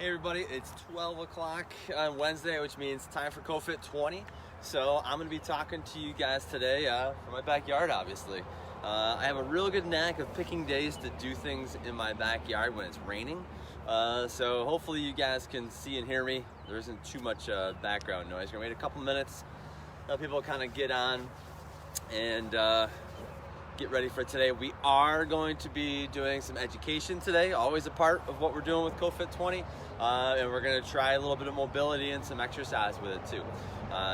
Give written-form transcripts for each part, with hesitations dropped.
Hey everybody, it's 12 o'clock on Wednesday, which means time for CoFIT-20. So I'm going to be talking to you guys today from my backyard, obviously. I have a real good knack of picking days to do things in my backyard when it's raining. So hopefully you guys can see and hear me. There isn't too much background noise. We're going to wait a couple minutes, let people kind of get on and get ready for today. We are going to be doing some education today, always a part of what we're doing with CoFIT-20, and we're going to try a little bit of mobility and some exercise with it too.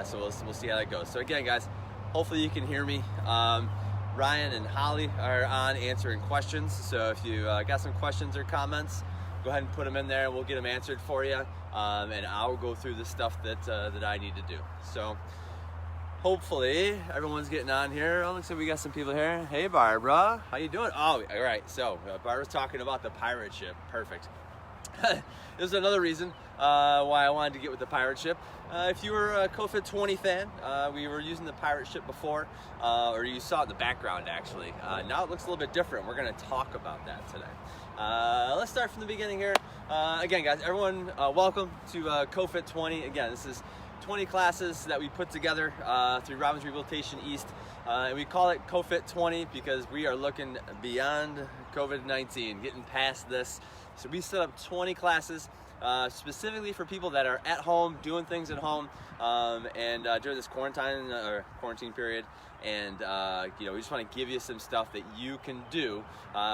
So we'll see how that goes. So again, guys, hopefully you can hear me. Ryan and Holly are on answering questions, so if you got some questions or comments, go ahead and put them in there and we'll get them answered for you, and I'll go through the stuff that I need to do. So hopefully everyone's getting on here. Oh, looks like we got some people here. Hey Barbara, how you doing? Oh, all right. So Barbara's talking about the pirate ship. Perfect. This is another reason why I wanted to get with the pirate ship. If you were a CoFIT-20 fan, we were using the pirate ship before, or you saw it in the background actually. Now it looks a little bit different. We're going to talk about that today. Let's start from the beginning here. Again, guys, everyone, welcome to CoFIT-20. Again, this is 20 classes that we put together through Robbins Rehabilitation East, and we call it CoFIT-20 because we are looking beyond COVID-19, getting past this. So we set up 20 classes specifically for people that are at home, doing things at home, and during this quarantine period. And we just want to give you some stuff that you can do.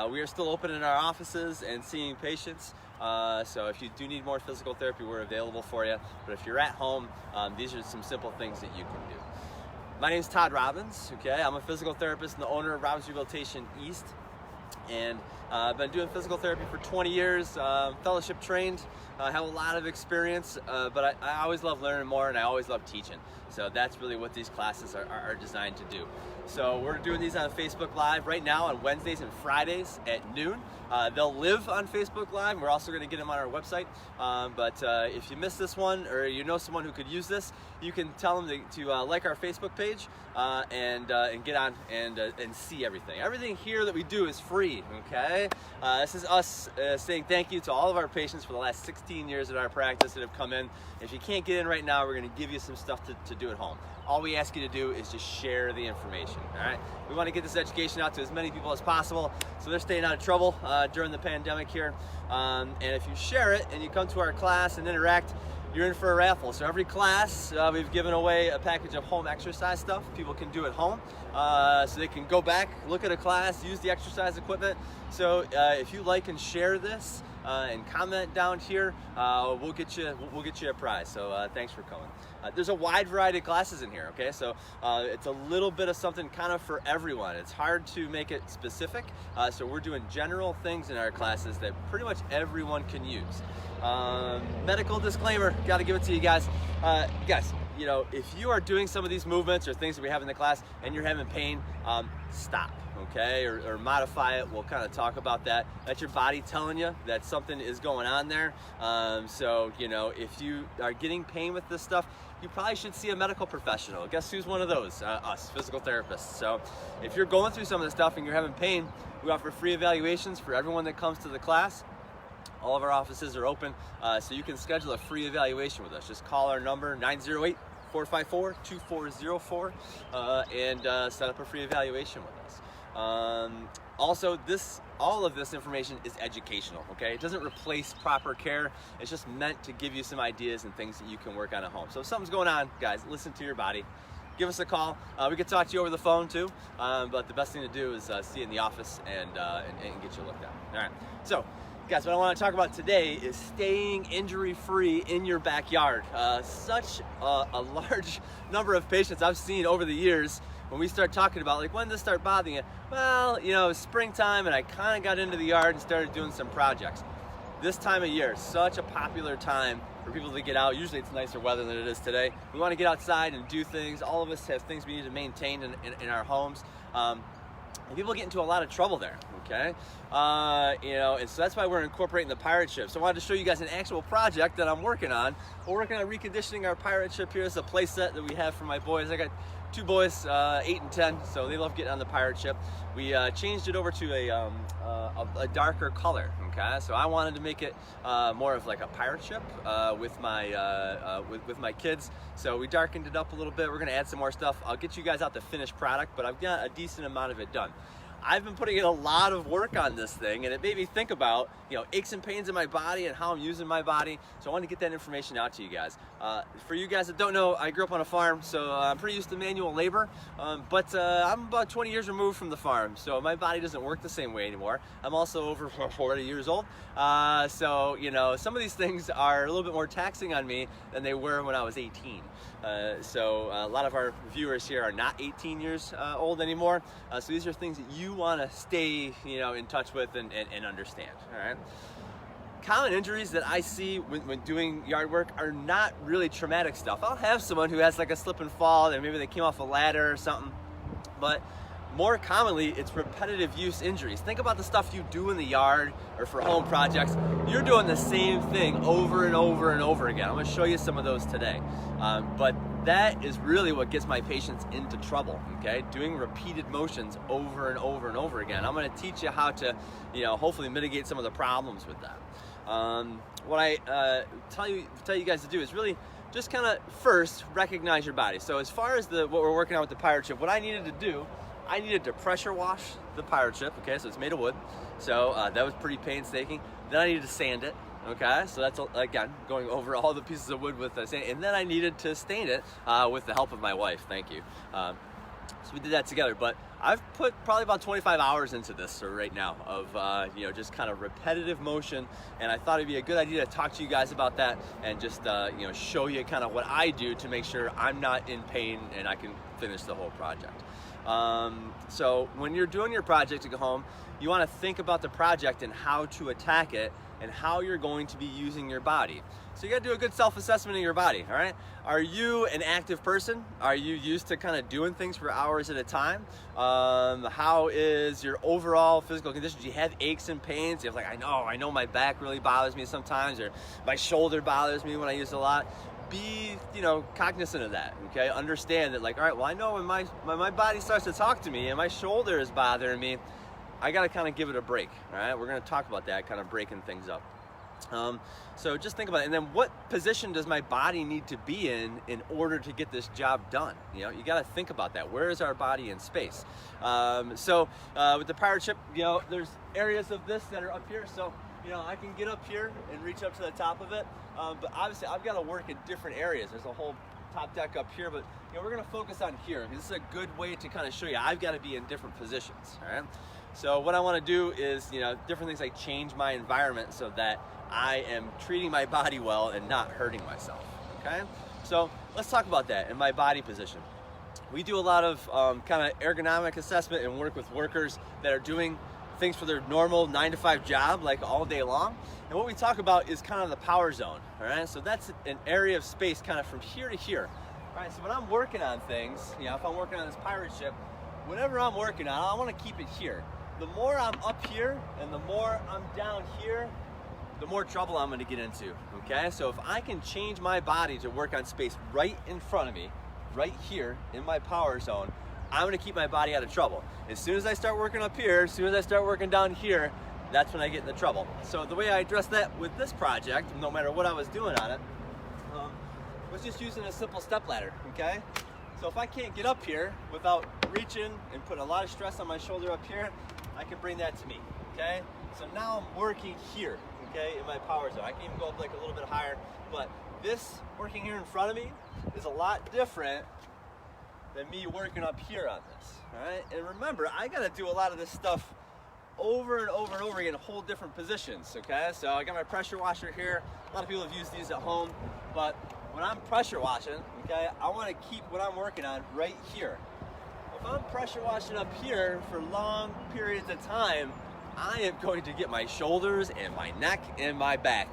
We are still open in our offices and seeing patients. So if you do need more physical therapy, we're available for you. But if you're at home, these are some simple things that you can do. My name is Todd Robbins. Okay, I'm a physical therapist and the owner of Robbins Rehabilitation East. And I've been doing physical therapy for 20 years, fellowship trained, have a lot of experience, but I always love learning more and I always love teaching. So that's really what these classes are designed to do. So we're doing these on Facebook Live right now on Wednesdays and Fridays at noon. They'll live on Facebook Live. We're also going to get them on our website. But if you missed this one or you know someone who could use this, you can tell them to like our Facebook page and get on and see everything. Everything here that we do is free, okay? This is us saying thank you to all of our patients for the last 16 years at our practice that have come in. If you can't get in right now, we're going to give you some stuff to do at home. All we ask you to do is just share the information, all right? We want to get this education out to as many people as possible so they're staying out of trouble during the pandemic here. And if you share it and you come to our class and interact, you're in for a raffle. So every class, we've given away a package of home exercise stuff people can do at home. So they can go back, look at a class, use the exercise equipment. So if you like and share this and comment down here, we'll get you a prize. So thanks for coming. There's a wide variety of classes in here, okay? So it's a little bit of something kind of for everyone. It's hard to make it specific. So we're doing general things in our classes that pretty much everyone can use. Medical disclaimer, got to give it to you guys. Guys, you know, if you are doing some of these movements or things that we have in the class and you're having pain, stop, okay? Or modify it. We'll kind of talk about that. That's your body telling you that something is going on there. So, you know, if you are getting pain with this stuff, you probably should see a medical professional. Guess who's one of those? Us, physical therapists. So if you're going through some of this stuff and you're having pain, we offer free evaluations for everyone that comes to the class. All of our offices are open, so you can schedule a free evaluation with us. Just call our number, 908-454-2404, and set up a free evaluation with us. Also, all of this information is educational, okay? It doesn't replace proper care. It's just meant to give you some ideas and things that you can work on at home. So if something's going on, guys, listen to your body. Give us a call. We can talk to you over the phone too, but the best thing to do is see you in the office and get you looked at. All right, so guys, what I want to talk about today is staying injury-free in your backyard. Such a large number of patients I've seen over the years when we start talking about, like, when does this start bothering you? Well, you know, it's springtime and I kind of got into the yard and started doing some projects. This time of year, such a popular time for people to get out. Usually it's nicer weather than it is today. We want to get outside and do things. All of us have things we need to maintain in our homes. And people get into a lot of trouble there, okay? You know, and so that's why we're incorporating the pirate ship. So I wanted to show you guys an actual project that I'm working on. We're working on reconditioning our pirate ship here. It's a play set that we have for my boys. I got two boys, 8 and 10, so they love getting on the pirate ship. We changed it over to a darker color, okay? So I wanted to make it more of like a pirate ship with my kids. So we darkened it up a little bit. We're gonna add some more stuff. I'll get you guys out the finished product, but I've got a decent amount of it done. I've been putting in a lot of work on this thing, and it made me think about, you know, aches and pains in my body and how I'm using my body. So I want to get that information out to you guys. For you guys that don't know, I grew up on a farm, so I'm pretty used to manual labor, but I'm about 20 years removed from the farm, so my body doesn't work the same way anymore. I'm also over 40 years old, so, you know, some of these things are a little bit more taxing on me than they were when I was 18. So a lot of our viewers here are not 18 years old anymore, so these are things that you want to stay, you know, in touch with and understand. All right. Common injuries that I see when doing yard work are not really traumatic stuff. I'll have someone who has like a slip and fall, and maybe they came off a ladder or something, but more commonly, it's repetitive use injuries. Think about the stuff you do in the yard or for home projects. You're doing the same thing over and over and over again. I'm gonna show you some of those today. But that is really what gets my patients into trouble, okay? Doing repeated motions over and over and over again. I'm gonna teach you how to, you know, hopefully mitigate some of the problems with that. What I tell you guys to do is really just kind of first recognize your body. So as far as what we're working on with the pirate ship, what I needed to do, I needed to pressure wash the pirate ship, okay, so it's made of wood, so that was pretty painstaking. Then I needed to sand it, okay, so that's, again, going over all the pieces of wood with the sand, and then I needed to stain it with the help of my wife, thank you. So we did that together, but I've put probably about 25 hours into this right now of, you know, just kind of repetitive motion, and I thought it'd be a good idea to talk to you guys about that and just, you know, show you kind of what I do to make sure I'm not in pain and I can finish the whole project. So when you're doing your project at home, you want to think about the project and how to attack it and how you're going to be using your body. So you got to do a good self-assessment of your body, all right? Are you an active person? Are you used to kind of doing things for hours at a time? How is your overall physical condition? Do you have aches and pains? You have like, I know my back really bothers me sometimes, or my shoulder bothers me when I use a lot. Be, you know, cognizant of that, okay? Understand that, like, all right, well, I know when my body starts to talk to me and my shoulder is bothering me, I got to kind of give it a break, all right? We're going to talk about that, kind of breaking things up. So just think about it. And then what position does my body need to be in order to get this job done? You know, you got to think about that. Where is our body in space? With the pirate ship, you know, there's areas of this that are up here. So, you know, I can get up here and reach up to the top of it. But obviously I've got to work in different areas. There's a whole top deck up here, but you know, we're going to focus on here. This is a good way to kind of show you I've got to be in different positions, all right? So what I want to do is, you know, different things like change my environment so that I am treating my body well and not hurting myself, okay? So let's talk about that in my body position. We do a lot of kind of ergonomic assessment and work with workers that are doing things for their normal 9-to-5 job, like all day long. And what we talk about is kind of the power zone, all right? So that's an area of space kind of from here to here. All right, so when I'm working on things, you know, if I'm working on this pirate ship, whatever I'm working on, I want to keep it here. The more I'm up here and the more I'm down here, the more trouble I'm going to get into, okay? So if I can change my body to work on space right in front of me, right here in my power zone, I'm going to keep my body out of trouble. As soon as I start working up here, as soon as I start working down here, that's when I get into trouble. So the way I addressed that with this project, no matter what I was doing on it, was just using a simple step ladder, okay? So if I can't get up here without reaching and putting a lot of stress on my shoulder up here, I can bring that to me, okay? So now I'm working here, okay, in my power zone. I can even go up like a little bit higher, but this working here in front of me is a lot different than me working up here on this, all right? And remember, I gotta do a lot of this stuff over and over and over again, whole different positions, okay? So I got my pressure washer here. A lot of people have used these at home, but when I'm pressure washing, okay, I wanna keep what I'm working on right here. If I'm pressure washing up here for long periods of time, I am going to get my shoulders and my neck and my back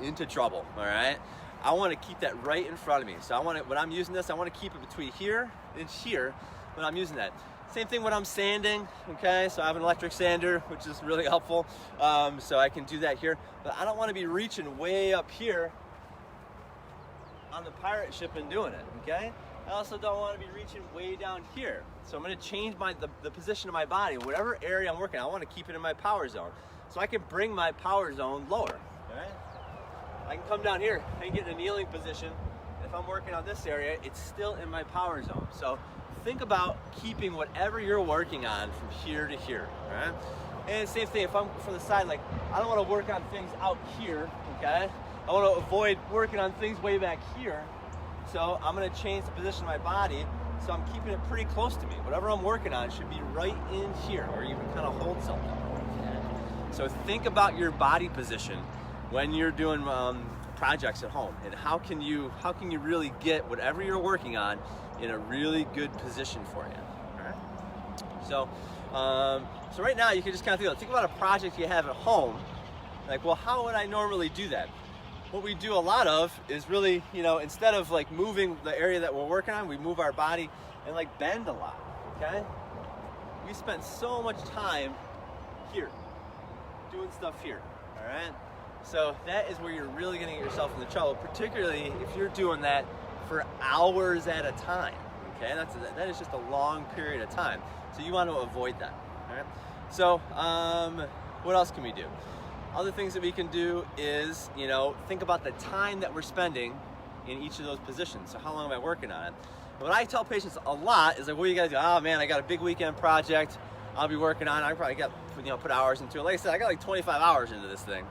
into trouble, all right? I want to keep that right in front of me. So I want to, when I'm using this, I want to keep it between here and here when I'm using that. Same thing when I'm sanding, okay? So I have an electric sander, which is really helpful. So I can do that here, but I don't want to be reaching way up here on the pirate ship and doing it, okay? I also don't want to be reaching way down here. So I'm going to change the position of my body. Whatever area I'm working, I want to keep it in my power zone. So I can bring my power zone lower. Right? I can come down here and get in a kneeling position. If I'm working on this area, it's still in my power zone. So think about keeping whatever you're working on from here to here. Right? And same thing, if I'm from the side, like I don't want to work on things out here, okay? I want to avoid working on things way back here. So I'm going to change the position of my body, so I'm keeping it pretty close to me. Whatever I'm working on should be right in here, or you can kind of hold something. So think about your body position when you're doing projects at home, and how can you really get whatever you're working on in a really good position for you. All right? So right now you can just kind of think about a project you have at home. Like, well, how would I normally do that? What we do a lot of is really, instead of like moving the area that we're working on, we move our body and like bend a lot, okay? We spend so much time here, doing stuff here, all right? So that is where you're really gonna get yourself into trouble, particularly if you're doing that for hours at a time, okay? That is just a long period of time. So you want to avoid that, all right? So what else can we do? Other things that we can do is, think about the time that we're spending in each of those positions. So how long am I working on it? What I tell patients a lot is like, what do you guys do? Oh man, I got a big weekend project I'll be working on. I probably got, put hours into it. Like I said, I got like 25 hours into this thing.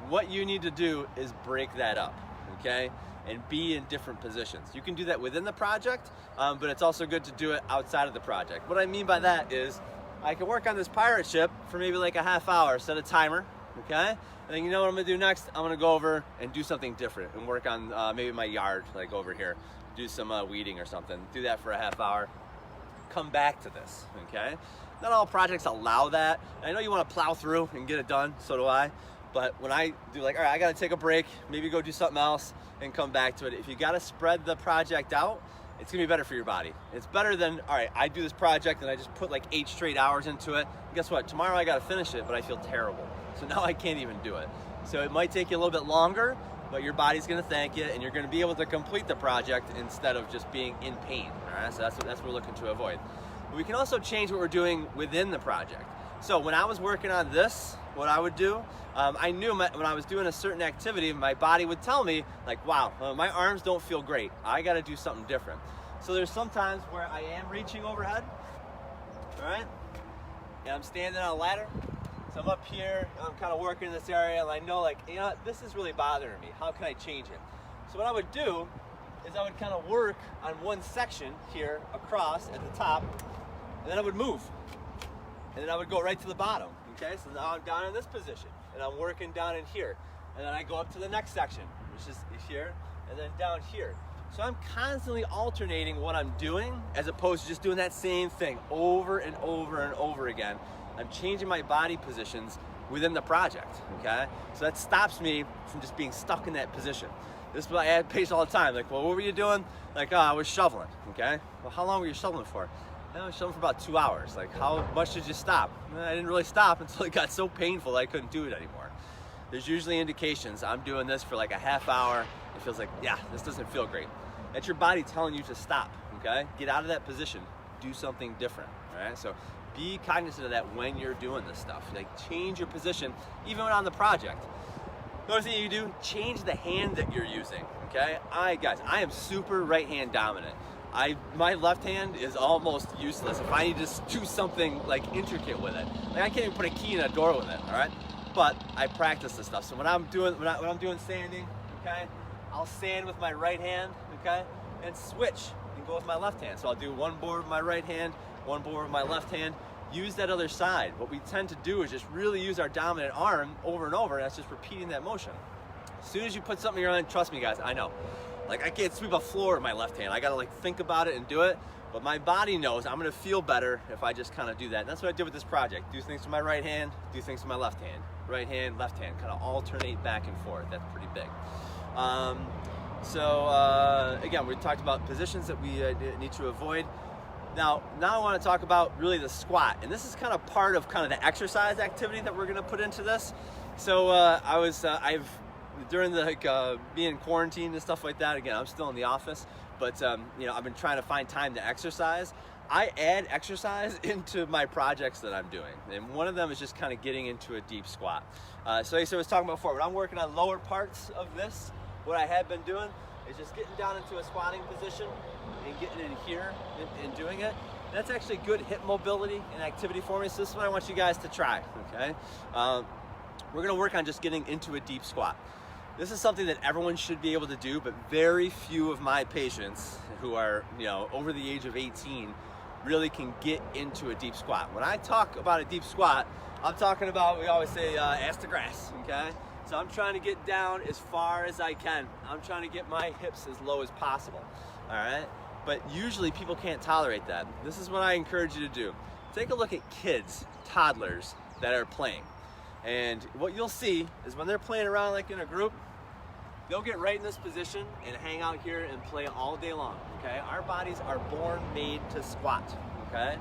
What you need to do is break that up, okay? And be in different positions. You can do that within the project, but it's also good to do it outside of the project. What I mean by that is, I can work on this pirate ship for maybe like a half hour, set a timer, okay? And then you know what I'm gonna do next? I'm gonna go over and do something different and work on maybe my yard, like over here. Do some weeding or something. Do that for a half hour. Come back to this, okay? Not all projects allow that. I know you wanna plow through and get it done, so do I. But when I do like, all right, I gotta take a break, maybe go do something else and come back to it. If you gotta spread the project out, it's gonna be better for your body. It's better than, all right, I do this project and I just put like 8 straight hours into it. And guess what? Tomorrow I gotta finish it, but I feel terrible. So now I can't even do it. So it might take you a little bit longer, but your body's gonna thank you and you're gonna be able to complete the project instead of just being in pain, all right? So that's what we're looking to avoid. But we can also change what we're doing within the project. So when I was working on this, what I would do, I knew when I was doing a certain activity, my body would tell me like, wow, my arms don't feel great. I gotta do something different. So there's some times where I am reaching overhead, all right? And I'm standing on a ladder. So I'm up here, and I'm kind of working in this area, and I know like, this is really bothering me. How can I change it? So what I would do is I would kind of work on one section here across at the top, and then I would move. And then I would go right to the bottom, okay? So now I'm down in this position, and I'm working down in here. And then I go up to the next section, which is here, and then down here. So I'm constantly alternating what I'm doing as opposed to just doing that same thing over and over and over again. I'm changing my body positions within the project, okay? So that stops me from just being stuck in that position. This is what I had patients all the time, like, well, what were you doing? Like, oh, I was shoveling, okay? Well, how long were you shoveling for? I was shoveling for about 2 hours. Like, how much did you stop? I didn't really stop until it got so painful that I couldn't do it anymore. There's usually indications I'm doing this for like a half hour. It feels like, yeah, this doesn't feel great. That's your body telling you to stop, okay? Get out of that position, do something different, all right? So be cognizant of that when you're doing this stuff. Like, change your position, even when on the project. Another thing you do, change the hand that you're using, okay? Guys, I am super right hand dominant. My left hand is almost useless if I need to do something like intricate with it. Like, I can't even put a key in a door with it, all right? But I practice this stuff. So when I'm doing sanding, okay, I'll sand with my right hand, okay, and switch and go with my left hand. So I'll do one board with my right hand, one board with my left hand. Use that other side. What we tend to do is just really use our dominant arm over and over, and that's just repeating that motion. As soon as you put something in your hand, trust me guys, I know. Like, I can't sweep a floor with my left hand. I gotta like think about it and do it, but my body knows I'm gonna feel better if I just kind of do that. And that's what I did with this project. Do things with my right hand, do things with my left hand. Right hand, left hand, kind of alternate back and forth. That's pretty big. Again, we talked about positions that we need to avoid. Now I want to talk about really the squat, and this is kind of part of the exercise activity that we're going to put into this. So during the being quarantined and stuff like that. Again, I'm still in the office, but you know, I've been trying to find time to exercise. I add exercise into my projects that I'm doing, and one of them is just kind of getting into a deep squat. So like I was talking about before, when I'm working on lower parts of this, what I have been doing is just getting down into a squatting position and getting in here and doing it. That's actually good hip mobility and activity for me, so this is what I want you guys to try, okay? We're gonna work on just getting into a deep squat. This is something that everyone should be able to do, but very few of my patients who are, you know, over the age of 18 really can get into a deep squat. When I talk about a deep squat, I'm talking about, we always say ass to grass, okay? So I'm trying to get down as far as I can. I'm trying to get my hips as low as possible, all right? But usually people can't tolerate that. This is what I encourage you to do. Take a look at kids, toddlers that are playing. And what you'll see is when they're playing around like in a group, they'll get right in this position and hang out here and play all day long, okay? Our bodies are born made to squat, okay?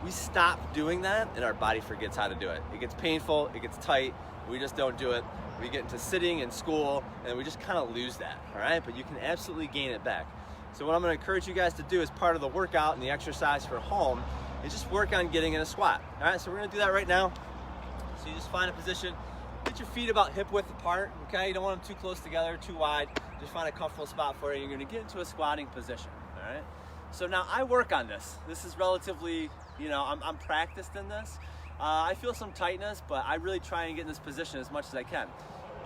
We stop doing that and our body forgets how to do it. It gets painful, it gets tight, we just don't do it. We get into sitting in school and we just kind of lose that, all right? But you can absolutely gain it back. So what I'm gonna encourage you guys to do as part of the workout and the exercise for home is just work on getting in a squat, all right? So we're gonna do that right now. So you just find a position, get your feet about hip width apart, okay? You don't want them too close together, too wide. Just find a comfortable spot for you. You're gonna get into a squatting position, all right? So now I work on this. This is relatively, you know, I'm practiced in this. I feel some tightness, but I really try and get in this position as much as I can.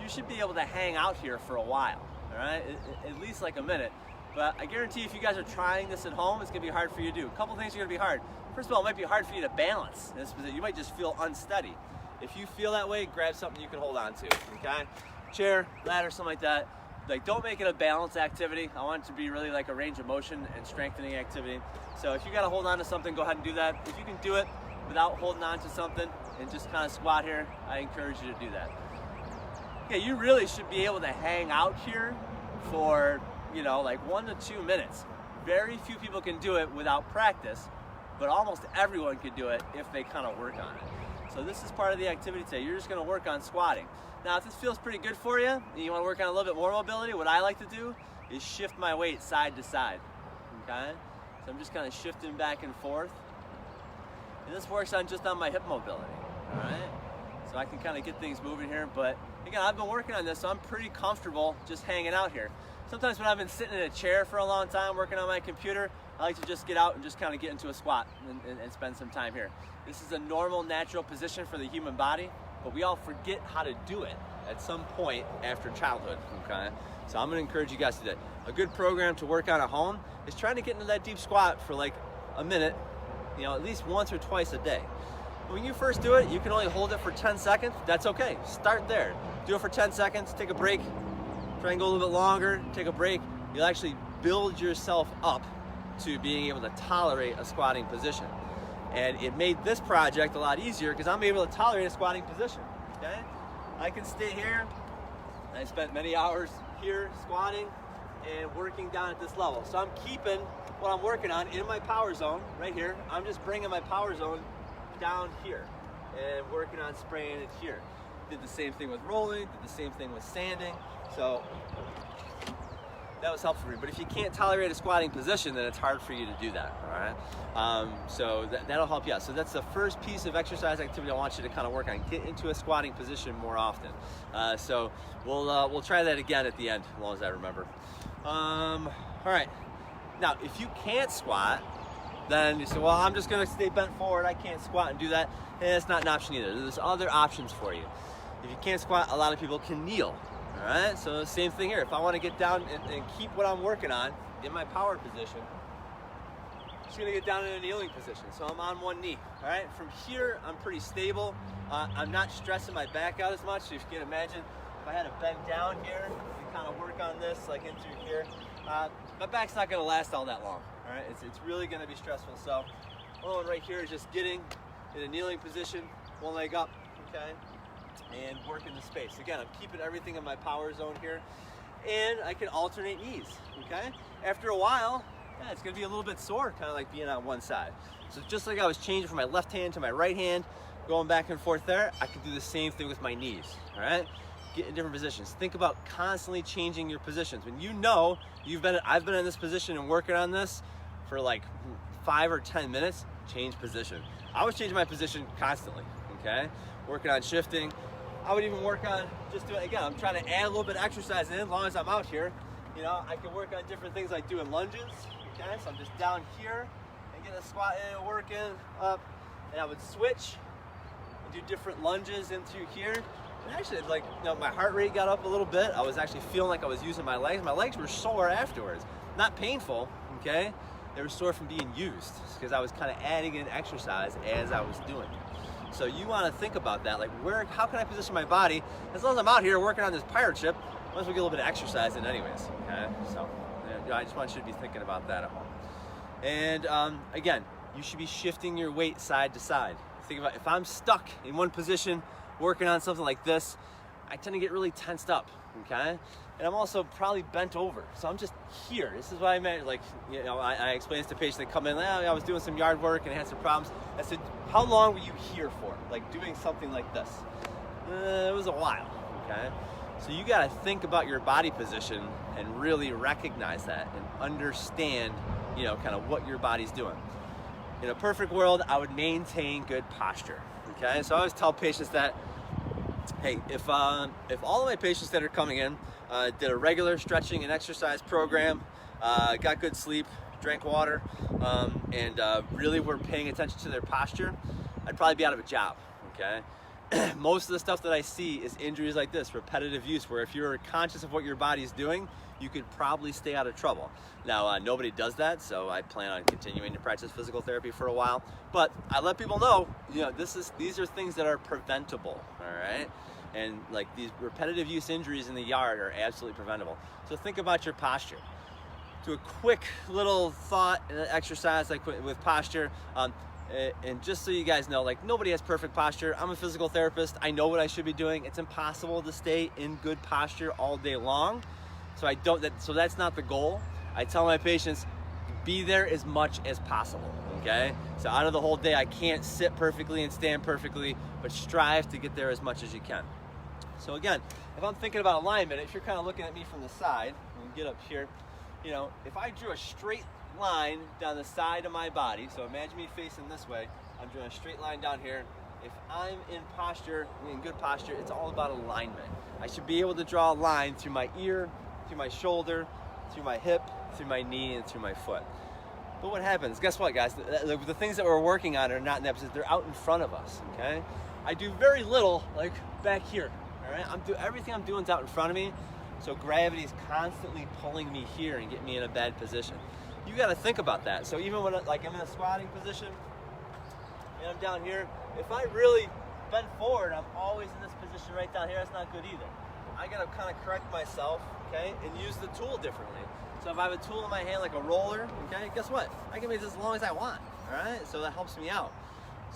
You should be able to hang out here for a while, all right? At least like a minute. But I guarantee if you guys are trying this at home, it's gonna be hard for you to do. A couple things are gonna be hard. First of all, it might be hard for you to balance in this position. You might just feel unsteady. If you feel that way, grab something you can hold on to, okay? Chair, ladder, something like that. Like, don't make it a balance activity. I want it to be really like a range of motion and strengthening activity. So if you gotta hold on to something, go ahead and do that. If you can do it without holding on to something and just kind of squat here, I encourage you to do that. Yeah, you really should be able to hang out here for, you know, like 1 to 2 minutes. Very few people can do it without practice, but almost everyone can do it if they kind of work on it. So this is part of the activity today. You're just gonna work on squatting. Now, if this feels pretty good for you, and you wanna work on a little bit more mobility, what I like to do is shift my weight side to side, okay? So I'm just kind of shifting back and forth. And this works on just on my hip mobility, all right? So I can kind of get things moving here, but again, I've been working on this, so I'm pretty comfortable just hanging out here. Sometimes when I've been sitting in a chair for a long time working on my computer, I like to just get out and just kind of get into a squat and spend some time here. This is a normal, natural position for the human body, but we all forget how to do it at some point after childhood, okay? So I'm gonna encourage you guys to do that. A good program to work on at home is trying to get into that deep squat for like a minute, you know, at least once or twice a day. When you first do it, you can only hold it for 10 seconds. That's okay, start there. Do it for 10 seconds, take a break, try and go a little bit longer, take a break. You'll actually build yourself up to being able to tolerate a squatting position. And it made this project a lot easier because I'm able to tolerate a squatting position, okay? I can stay here. I spent many hours here squatting and working down at this level. So I'm keeping what I'm working on in my power zone right here. I'm just bringing my power zone down here and working on spraying it here. Did the same thing with rolling, did the same thing with sanding. So that was helpful for me. But if you can't tolerate a squatting position, then it's hard for you to do that, all right? So that'll help you out. So that's the first piece of exercise activity I want you to kind of work on. Get into a squatting position more often. So we'll try that again at the end, as long as I remember. All right. Now, if you can't squat, then you say, well, I'm just gonna stay bent forward, I can't squat and do that. And it's not an option either. There's other options for you. If you can't squat, a lot of people can kneel. All right, so same thing here. If I want to get down and keep what I'm working on in my power position, I'm just gonna get down in a kneeling position. So I'm on one knee, all right? From here, I'm pretty stable. I'm not stressing my back out as much. So if you can imagine, if I had to bend down here and kind of work on this, like in through here, my back's not gonna last all that long, all right? It's really gonna be stressful. So one right here is just getting in a kneeling position, one leg up, okay? And work in the space. Again, I'm keeping everything in my power zone here, and I can alternate knees, okay? After a while, yeah, it's gonna be a little bit sore, kind of like being on one side. So just like I was changing from my left hand to my right hand, going back and forth there, I can do the same thing with my knees, all right? get in different positions. Think about constantly changing your positions. When you know I've been in this position and working on this for like 5 or 10 minutes, change position. I was changing my position constantly, okay? Working on shifting. I would even work on just doing, again, I'm trying to add a little bit of exercise in as long as I'm out here. You know, I can work on different things like doing lunges, okay? So I'm just down here and getting a squat in, working up, and I would switch and do different lunges into here. And actually, like, you know, my heart rate got up a little bit. I was actually feeling like I was using my legs. My legs were sore afterwards. Not painful, okay? They were sore from being used because I was kind of adding in exercise as I was doing it. So you want to think about that, like how can I position my body? As long as I'm out here working on this pirate ship, might as well get a little bit of exercise in anyways, okay? So I just want you to be thinking about that at home. And again, you should be shifting your weight side to side. Think about if I'm stuck in one position working on something like this, I tend to get really tensed up, okay? And I'm also probably bent over. So I'm just here. This is what I meant, like, you know, I explain this to patients that come in, I was doing some yard work and I had some problems. I said, how long were you here for? Like doing something like this? It was a while, okay? So you gotta think about your body position and really recognize that and understand, you know, kind of what your body's doing. In a perfect world, I would maintain good posture, okay? So I always tell patients that, hey, if all of my patients that are coming in did a regular stretching and exercise program, got good sleep, drank water, and really were paying attention to their posture, I'd probably be out of a job, okay? Most of the stuff that I see is injuries like this, repetitive use, where if you're conscious of what your body's doing, you could probably stay out of trouble. Now, nobody does that, so I plan on continuing to practice physical therapy for a while. But I let people know, you know, these are things that are preventable, all right? And like these repetitive use injuries in the yard are absolutely preventable. So think about your posture. Do a quick little thought exercise like with posture. And just so you guys know, like nobody has perfect posture. I'm a physical therapist. I know what I should be doing. It's impossible to stay in good posture all day long. So that's not the goal. I tell my patients, be there as much as possible, okay? So out of the whole day, I can't sit perfectly and stand perfectly, but strive to get there as much as you can. So again, if I'm thinking about alignment, if you're kind of looking at me from the side, and get up here, you know, if I drew a straight line down the side of my body, so imagine me facing this way, I'm drawing a straight line down here. If I'm in posture, in good posture, it's all about alignment. I should be able to draw a line through my ear, through my shoulder, through my hip, through my knee, and through my foot. But what happens? Guess what, guys? The things that we're working on are not in the episodes. They're out in front of us, okay? I do very little, like back here, all right? Everything I'm doing is out in front of me, so gravity is constantly pulling me here and getting me in a bad position. You got to think about that. So even when I'm in a squatting position and I'm down here, if I really bend forward, I'm always in this position right down here. That's not good either. I got to kind of correct myself, okay, and use the tool differently. So if I have a tool in my hand like a roller, okay, guess what? I can make this as long as I want, all right? So that helps me out.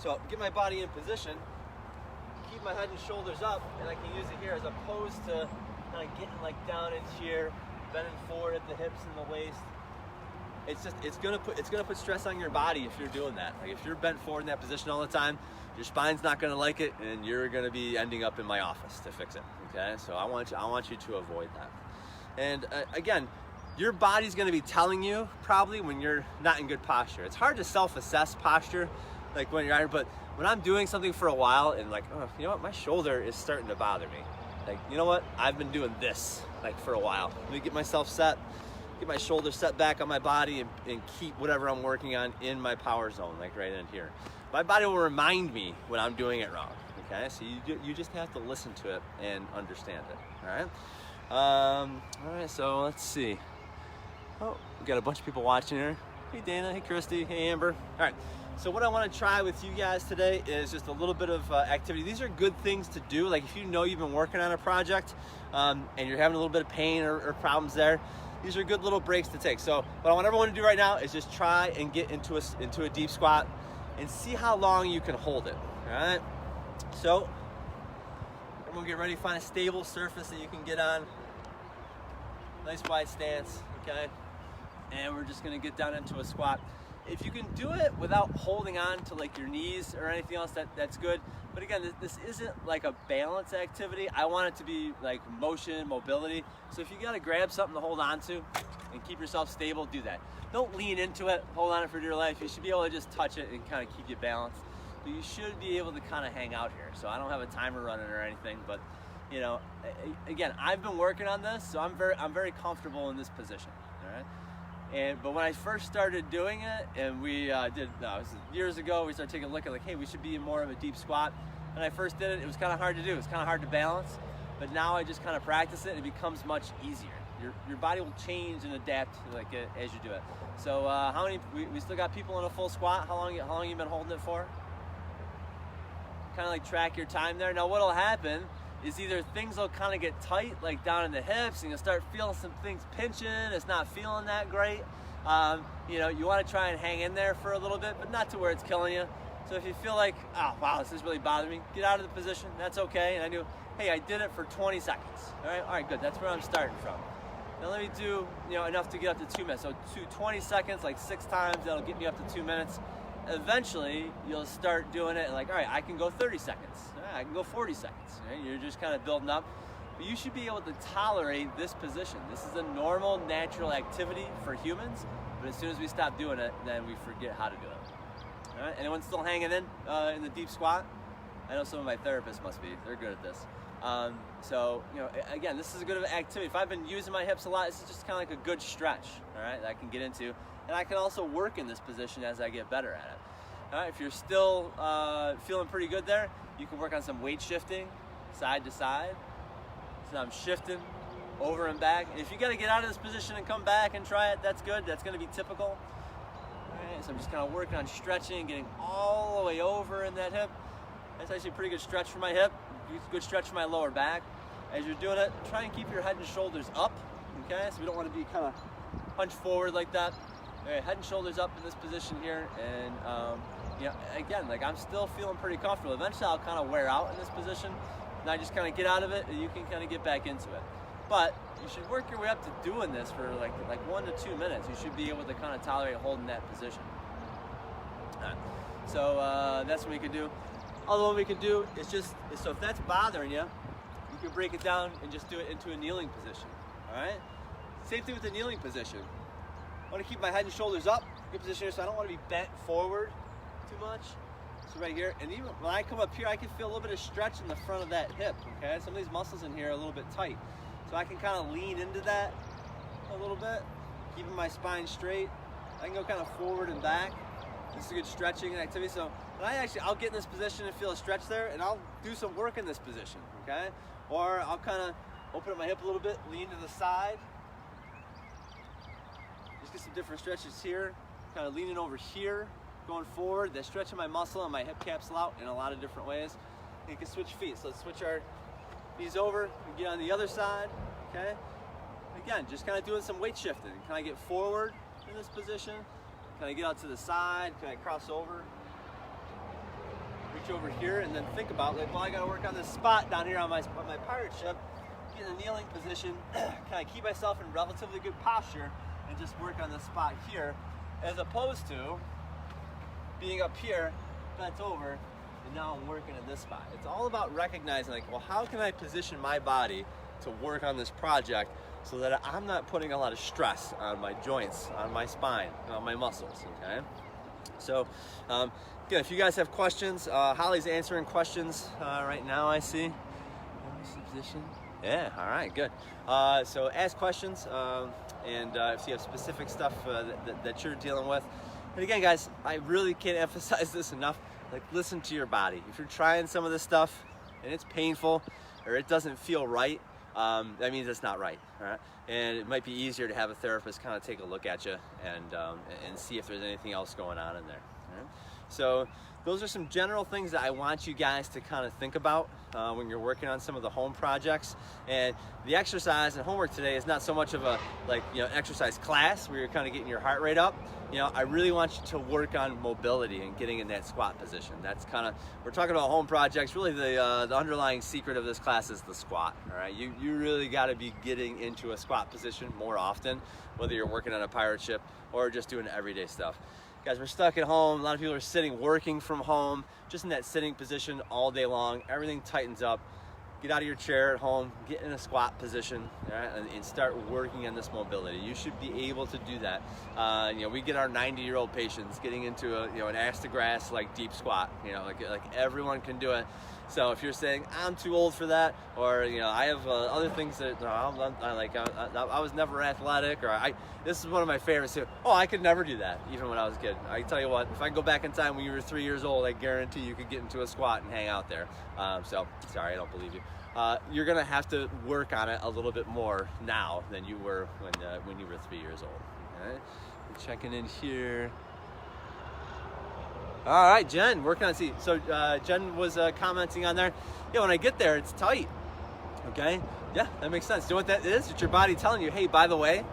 So get my body in position, keep my head and shoulders up, and I can use it here as opposed to kind of getting like down into here, bending forward at the hips and the waist. It's gonna put stress on your body if you're doing that. Like if you're bent forward in that position all the time, your spine's not gonna like it, and you're gonna be ending up in my office to fix it. Okay, so I want you to avoid that. And again, your body's gonna be telling you probably when you're not in good posture. It's hard to self-assess posture, like when you're, but when I'm doing something for a while and like, oh, you know what, my shoulder is starting to bother me. Like, you know what, I've been doing this like for a while. Let me get myself set. Get my shoulders set back on my body and keep whatever I'm working on in my power zone, like right in here. My body will remind me when I'm doing it wrong, okay? So you just have to listen to it and understand it, all right, so let's see. Oh, we got a bunch of people watching here. Hey Dana, hey Christy, hey Amber. All right, so what I want to try with you guys today is just a little bit of activity. These are good things to do. Like if you know you've been working on a project and you're having a little bit of pain or problems there, these are good little breaks to take. So what I want everyone to do right now is just try and get into a deep squat and see how long you can hold it, all right? So everyone get ready, find a stable surface that you can get on. Nice wide stance, okay? And we're just gonna get down into a squat. if you can do it without holding on to like your knees or anything else, that's good. But again, this isn't like a balance activity. I want it to be like motion, mobility. So if you gotta grab something to hold on to and keep yourself stable, do that. Don't lean into it, hold on it for dear life. You should be able to just touch it and kind of keep you balanced. But you should be able to kind of hang out here. So I don't have a timer running or anything, but you know, again, I've been working on this, so I'm very comfortable in this position. All right. But when I first started doing it, and we it was years ago, we started taking a look at like, hey, we should be in more of a deep squat. When I first did it, it was kind of hard to do. It was kind of hard to balance. But now I just kind of practice it, and it becomes much easier. Your body will change and adapt like as you do it. So how many? We still got people in a full squat. How long you been holding it for? Kind of like track your time there. Now what'll happen is either things will kind of get tight, like down in the hips, and you'll start feeling some things pinching. It's not feeling that great. You know, you want to try and hang in there for a little bit, but not to where it's killing you. So if you feel like, oh wow, this is really bothering me, get out of the position. That's okay. And I knew, hey, I did it for 20 seconds. All right, good. That's where I'm starting from. Now let me do, you know, enough to get up to 2 minutes. So 20 seconds, like 6 times, that'll get me up to 2 minutes. Eventually, you'll start doing it like, all right, I can go 30 seconds. All right, I can go 40 seconds. Right? You're just kind of building up. But you should be able to tolerate this position. This is a normal, natural activity for humans. But as soon as we stop doing it, then we forget how to do it. All right, anyone still hanging in the deep squat? I know some of my therapists must be. They're good at this. So, you know, again, this is a good activity. If I've been using my hips a lot, this is just kind of like a good stretch, all right, that I can get into. And I can also work in this position as I get better at it. All right, if you're still feeling pretty good there, you can work on some weight shifting, side to side. So I'm shifting over and back. And if you got to get out of this position and come back and try it, that's good. That's going to be typical. All right, so I'm just kind of working on stretching, getting all the way over in that hip. That's actually a pretty good stretch for my hip. Good stretch for my lower back. As you're doing it, try and keep your head and shoulders up. Okay, so we don't want to be kind of hunched forward like that. All right, head and shoulders up in this position here, and you know, again, like I'm still feeling pretty comfortable. Eventually, I'll kind of wear out in this position, and I just kind of get out of it, and you can kind of get back into it. But you should work your way up to doing this for like 1 to 2 minutes. You should be able to kind of tolerate holding that position. All right. So that's what we could do. Other one we can do is just, so if that's bothering you, you can break it down and just do it into a kneeling position, all right? Same thing with the kneeling position. I want to keep my head and shoulders up, good position here, so I don't want to be bent forward too much. So right here, and even when I come up here, I can feel a little bit of stretch in the front of that hip, okay? Some of these muscles in here are a little bit tight. So I can kind of lean into that a little bit, keeping my spine straight. I can go kind of forward and back. This is a good stretching activity. So I'll get in this position and feel a stretch there, and I'll do some work in this position, okay? Or I'll kind of open up my hip a little bit, lean to the side. Just get some different stretches here. Kind of leaning over here, going forward. That's stretching my muscle and my hip capsule out in a lot of different ways. And you can switch feet. So let's switch our knees over and get on the other side, okay? Again, just kind of doing some weight shifting. Kind of get forward in this position. Kind of get out to the side, kind of cross over. Reach over here, and then think about, like, well, I got to work on this spot down here on my pirate ship. Get in a kneeling position, kind of keep myself in relatively good posture, and just work on this spot here, as opposed to being up here, bent over, and now I'm working in this spot. It's all about recognizing, like, well, how can I position my body to work on this project so that I'm not putting a lot of stress on my joints, on my spine, on my muscles, okay? So, again, if you guys have questions, Holly's answering questions right now, I see. Position. Yeah, all right, good. So ask questions, and if you have specific stuff that you're dealing with. And again, guys, I really can't emphasize this enough. Like, listen to your body. If you're trying some of this stuff and it's painful or it doesn't feel right, that means it's not right, all right? And it might be easier to have a therapist kind of take a look at you and see if there's anything else going on in there. All right? So those are some general things that I want you guys to kind of think about when you're working on some of the home projects. And the exercise and homework today is not so much of a exercise class where you're kind of getting your heart rate up. I really want you to work on mobility and getting in that squat position. That's kind of, we're talking about home projects. Really the underlying secret of this class is the squat, all right? You really got to be getting into a squat position more often, whether you're working on a pirate ship or just doing everyday stuff. Guys, we're stuck at home. A lot of people are sitting, working from home, just in that sitting position all day long. Everything tightens up. Get out of your chair at home, get in a squat position, right, and start working on this mobility. You should be able to do that. We get our 90-year-old patients getting into an ass to grass like deep squat. Like everyone can do it. So if you're saying I'm too old for that, or I have other things that I was never athletic, or this is one of my favorites too. Oh, I could never do that, even when I was a kid. I tell you what, if I can go back in time when you were 3 years old, I guarantee you could get into a squat and hang out there. So sorry, I don't believe you. You're gonna have to work on it a little bit more now than you were when you were 3 years old. Okay? Checking in here. All right, Jen, working on C. So Jen was commenting on there. Yeah, when I get there, it's tight. Okay, yeah, that makes sense. You know what that is? It's your body telling you, hey, by the way,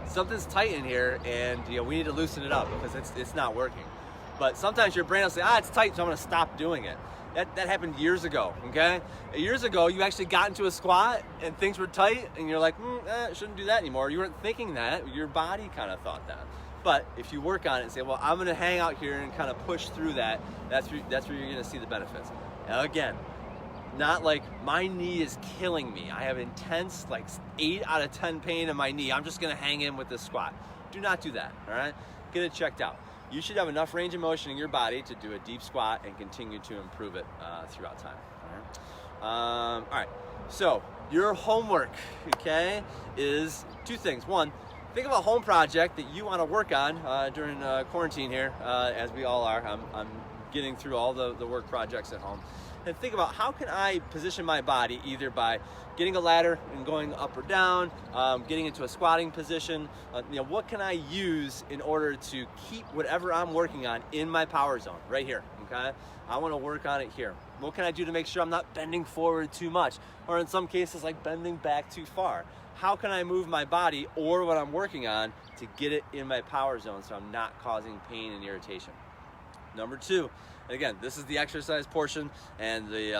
something's tight in here, and we need to loosen it up because it's not working. But sometimes your brain will say, it's tight, so I'm gonna stop doing it. That happened years ago, okay? Years ago, you actually got into a squat and things were tight, and you're like, shouldn't do that anymore. You weren't thinking that. Your body kind of thought that. But if you work on it and say, well, I'm gonna hang out here and kind of push through that, that's where you're gonna see the benefits. Now again, not like my knee is killing me. I have intense, like 8 out of 10 pain in my knee. I'm just gonna hang in with this squat. Do not do that, all right? Get it checked out. You should have enough range of motion in your body to do a deep squat and continue to improve it throughout time, all right? So your homework, okay, is 2 things. 1, think of a home project that you want to work on during quarantine here, as we all are. I'm getting through all the work projects at home. And think about, how can I position my body, either by getting a ladder and going up or down, getting into a squatting position. What can I use in order to keep whatever I'm working on in my power zone, right here, okay? I want to work on it here. What can I do to make sure I'm not bending forward too much, or in some cases, like bending back too far? How can I move my body or what I'm working on to get it in my power zone so I'm not causing pain and irritation? Number 2, and again, this is the exercise portion, and the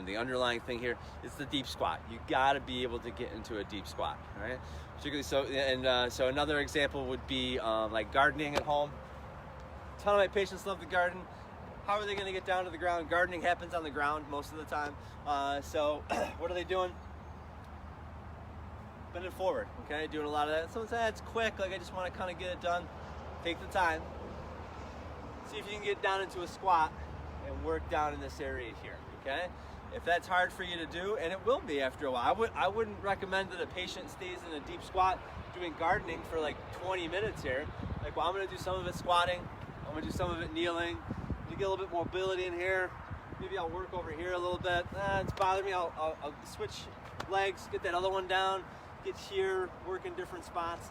the underlying thing here is the deep squat. You got to be able to get into a deep squat, right? Particularly so another example would be like gardening at home. A ton of my patients love to garden. How are they going to get down to the ground? Gardening happens on the ground most of the time. So what are they doing? Bending forward, okay? Doing a lot of that. Someone said, it's quick, like I just want to kind of get it done. Take the time. See if you can get down into a squat and work down in this area here, okay? If that's hard for you to do, and it will be after a while, I wouldn't recommend that a patient stays in a deep squat doing gardening for like 20 minutes here. Like, well, I'm gonna do some of it squatting, I'm gonna do some of it kneeling, to get a little bit more mobility in here. Maybe I'll work over here a little bit. It's bothering me, I'll switch legs, get that other one down, get here, work in different spots,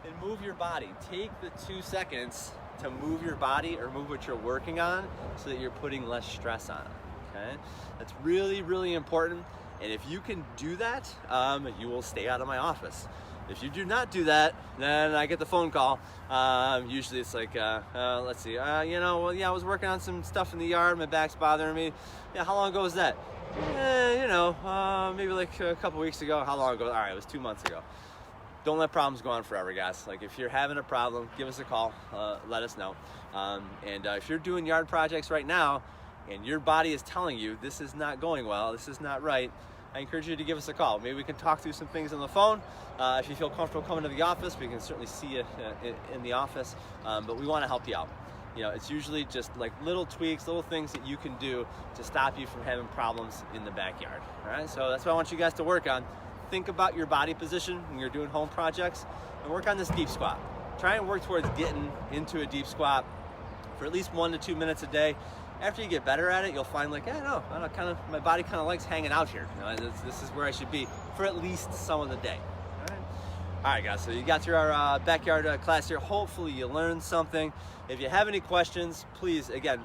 and move your body. Take the 2 seconds to move your body or move what you're working on so that you're putting less stress on it, okay? That's really, really important. And if you can do that, you will stay out of my office. If you do not do that, then I get the phone call. Usually it's like, let's see, I was working on some stuff in the yard, my back's bothering me. Yeah, how long ago was that? Maybe like a couple weeks ago. How long ago? All right, it was 2 months ago. Don't let problems go on forever, guys. Like, if you're having a problem, give us a call, let us know. If you're doing yard projects right now and your body is telling you this is not going well, this is not right, I encourage you to give us a call. Maybe we can talk through some things on the phone. If you feel comfortable coming to the office, we can certainly see you in the office, but we want to help you out. It's usually just like little tweaks, little things that you can do to stop you from having problems in the backyard, all right? So that's what I want you guys to work on. Think about your body position when you're doing home projects and work on this deep squat. Try and work towards getting into a deep squat for at least 1 to 2 minutes a day. After you get better at it, you'll find like, my body kind of likes hanging out here. This is where I should be for at least some of the day. All right, guys, so you got through our backyard class here. Hopefully you learned something. If you have any questions, please, again,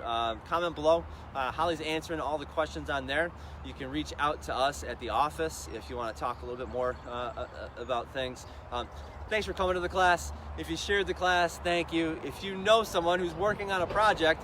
comment below. Holly's answering all the questions on there. You can reach out to us at the office if you want to talk a little bit more about things. Thanks for coming to the class. If you shared the class, thank you. If you know someone who's working on a project,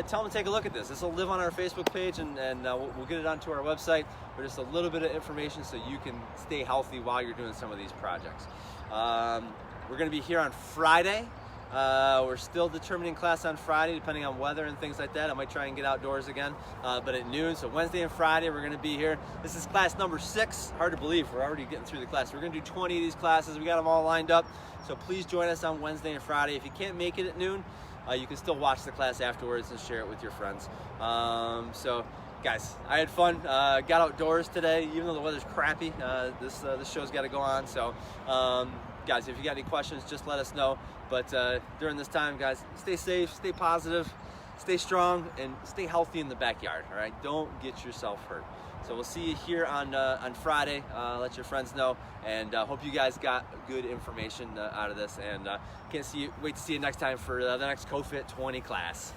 tell them to take a look at this. This will live on our Facebook page, and we'll get it onto our website for just a little bit of information so you can stay healthy while you're doing some of these projects. We're going to be here on Friday We're still determining class on Friday, depending on weather and things like that. I might try and get outdoors again, but at noon. So Wednesday and Friday, we're going to be here. This is class number 6. Hard to believe, we're already getting through the class. We're going to do 20 of these classes. We got them all lined up. So please join us on Wednesday and Friday. If you can't make it at noon, you can still watch the class afterwards and share it with your friends. So guys, I had fun. Got outdoors today, even though the weather's crappy. This show's got to go on. So guys, if you got any questions, just let us know. But during this time, guys, stay safe, stay positive, stay strong, and stay healthy in the backyard. All right, don't get yourself hurt. So we'll see you here on Friday. Let your friends know, and hope you guys got good information out of this. And wait to see you next time for the next CoFIT-20 class.